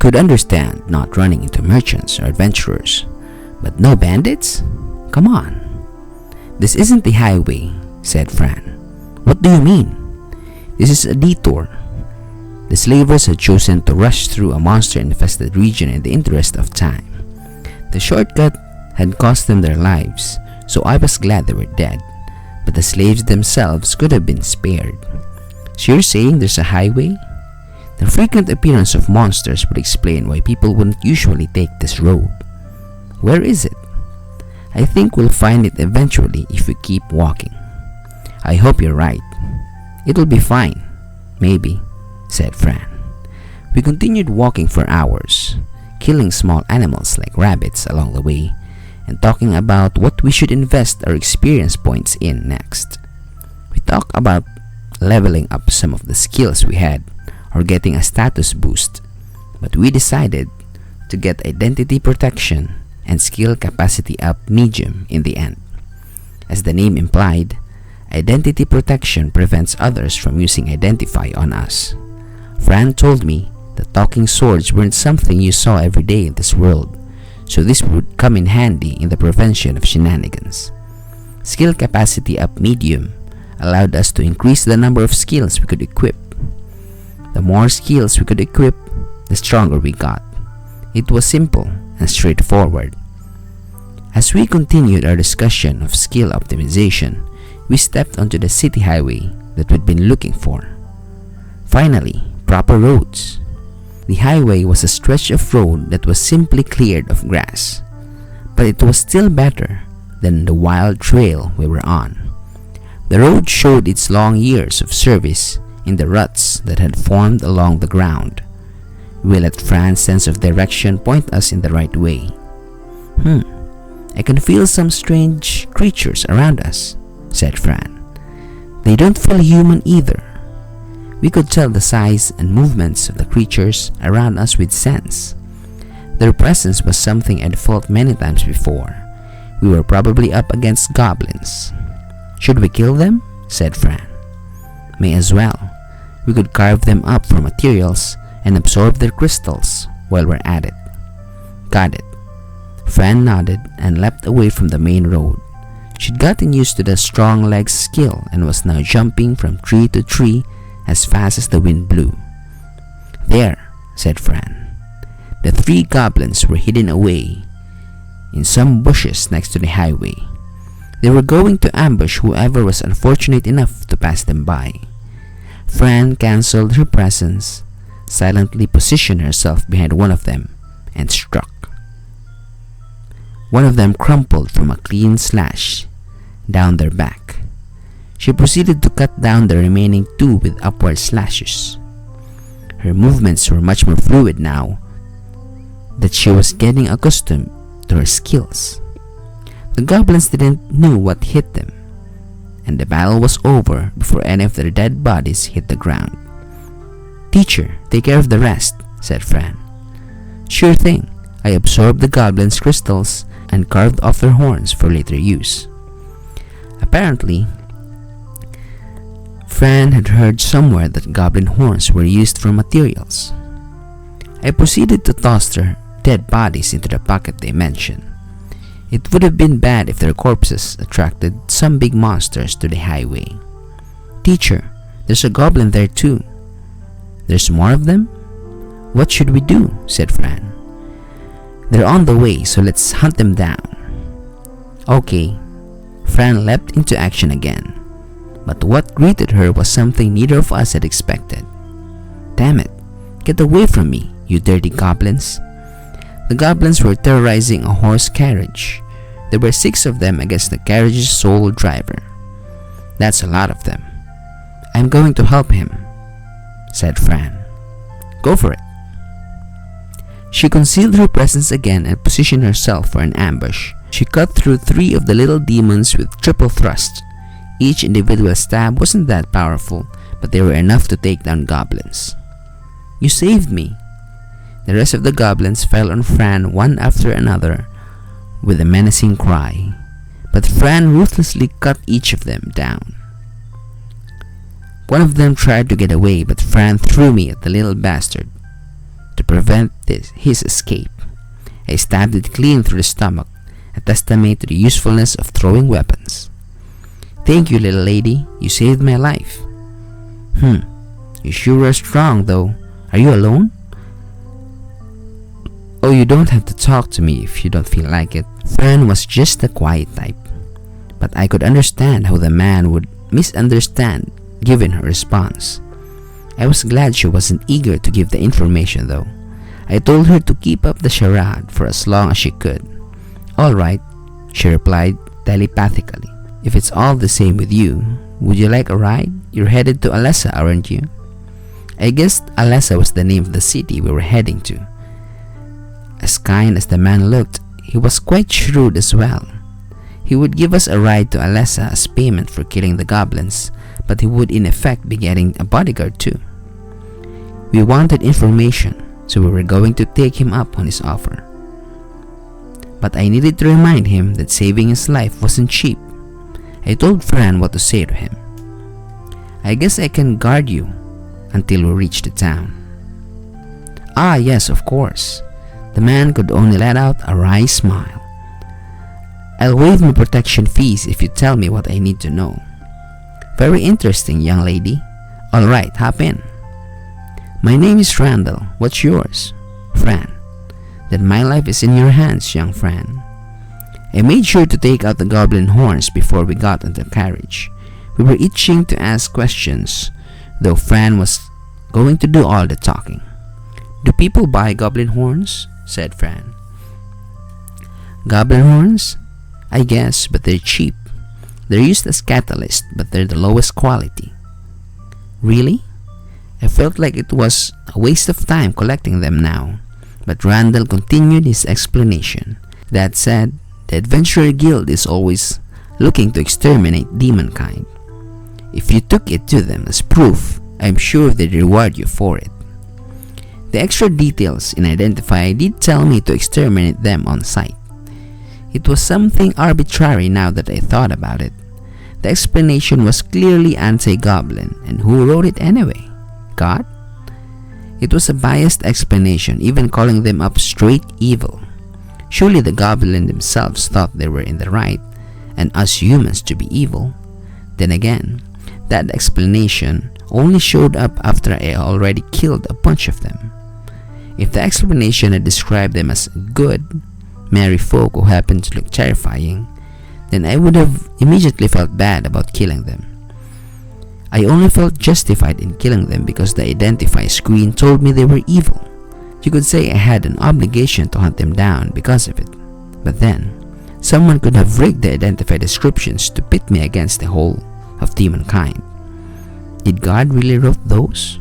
could understand not running into merchants or adventurers, but no bandits? Come on. This isn't the highway, said Fran. What do you mean? This is a detour. The slavers had chosen to rush through a monster-infested region in the interest of time. The shortcut had cost them their lives, so I was glad they were dead, but the slaves themselves could have been spared. So you're saying there's a highway? The frequent appearance of monsters would explain why people wouldn't usually take this road. Where is it? I think we'll find it eventually if we keep walking. I hope you're right. It'll be fine. Maybe, said Fran. We continued walking for hours, killing small animals like rabbits along the way, and talking about what we should invest our experience points in next. We talked about leveling up some of the skills we had, or getting a status boost, but we decided to get identity protection and skill capacity up medium in the end. As the name implied, identity protection prevents others from using identify on us. Fran told me that talking swords weren't something you saw every day in this world, so this would come in handy in the prevention of shenanigans. Skill capacity up medium allowed us to increase the number of skills we could equip. The more skills we could equip, the stronger we got. It was simple and straightforward. As we continued our discussion of skill optimization, we stepped onto the city highway that we'd been looking for. Finally, proper roads. The highway was a stretch of road that was simply cleared of grass, but it was still better than the wild trail we were on. The road showed its long years of service in the ruts that had formed along the ground. We let Fran's sense of direction point us in the right way. I can feel some strange creatures around us, said Fran. They don't feel human either. We could tell the size and movements of the creatures around us with sense. Their presence was something I'd felt many times before. We were probably up against goblins. Should we kill them? Said Fran. May as well. We could carve them up from materials and absorb their crystals while we're at it. Got it. Fran nodded and leapt away from the main road. She'd gotten used to the strong legs skill and was now jumping from tree to tree as fast as the wind blew. There, said Fran. The 3 goblins were hidden away in some bushes next to the highway. They were going to ambush whoever was unfortunate enough to pass them by. Fran cancelled her presence, silently positioned herself behind one of them, and struck. One of them crumpled from a clean slash down their back. She proceeded to cut down the remaining 2 with upward slashes. Her movements were much more fluid now that she was getting accustomed to her skills. The goblins didn't know what hit them, and the battle was over before any of their dead bodies hit the ground. Teacher, take care of the rest, said Fran. Sure thing. I absorbed the goblins' crystals and carved off their horns for later use. Apparently, Fran had heard somewhere that goblin horns were used for materials. I proceeded to toss their dead bodies into the pocket they mentioned. It would have been bad if their corpses attracted some big monsters to the highway. Teacher, there's a goblin there too. There's more of them? What should we do? Said Fran. They're on the way, so let's hunt them down. Okay. Fran leapt into action again. But what greeted her was something neither of us had expected. Damn it! Get away from me, you dirty goblins! The goblins were terrorizing a horse carriage. There were 6 of them against the carriage's sole driver. That's a lot of them. I'm going to help him, said Fran. Go for it. She concealed her presence again and positioned herself for an ambush. She cut through 3 of the little demons with triple thrust. Each individual stab wasn't that powerful, but they were enough to take down goblins. You saved me. The rest of the goblins fell on Fran one after another with a menacing cry, but Fran ruthlessly cut each of them down. One of them tried to get away, but Fran threw me at the little bastard. The prevent his escape. I stabbed it clean through the stomach, a testament to the usefulness of throwing weapons. Thank you, little lady. You saved my life. You sure are strong, though. Are you alone? Oh, you don't have to talk to me if you don't feel like it. Fran was just the quiet type, but I could understand how the man would misunderstand given her response. I was glad she wasn't eager to give the information, though. I told her to keep up the charade for as long as she could. All right, she replied telepathically. If it's all the same with you, would you like a ride? You're headed to Alessa, aren't you? I guessed Alessa was the name of the city we were heading to. As kind as the man looked, he was quite shrewd as well. He would give us a ride to Alessa as payment for killing the goblins, but he would in effect be getting a bodyguard too. We wanted information, so we were going to take him up on his offer. But I needed to remind him that saving his life wasn't cheap. I told Fran what to say to him. I guess I can guard you until we reach the town. Ah, yes, of course. The man could only let out a wry smile. I'll waive my protection fees if you tell me what I need to know. Very interesting, young lady. Alright, hop in. My name is Randall. What's yours? Fran. Then my life is in your hands, young Fran. I made sure to take out the goblin horns before we got into the carriage. We were itching to ask questions, though Fran was going to do all the talking. Do people buy goblin horns? Said Fran. Goblin horns? I guess, but they're cheap. They're used as catalyst, but they're the lowest quality. Really? I felt like it was a waste of time collecting them now, but Randall continued his explanation. That said, the Adventurer Guild is always looking to exterminate demonkind. If you took it to them as proof, I'm sure they'd reward you for it. The extra details in Identify did tell me to exterminate them on sight. It was something arbitrary now that I thought about it. The explanation was clearly anti-goblin, and who wrote it anyway? God? It was a biased explanation, even calling them up straight evil. Surely the goblin themselves thought they were in the right, and us humans to be evil. Then again, that explanation only showed up after I already killed a bunch of them. If the explanation had described them as good, merry folk who happened to look terrifying, then I would have immediately felt bad about killing them. I only felt justified in killing them because the Identify screen told me they were evil. You could say I had an obligation to hunt them down because of it. But then, someone could have rigged the Identify descriptions to pit me against the whole of demonkind. Did God really wrote those?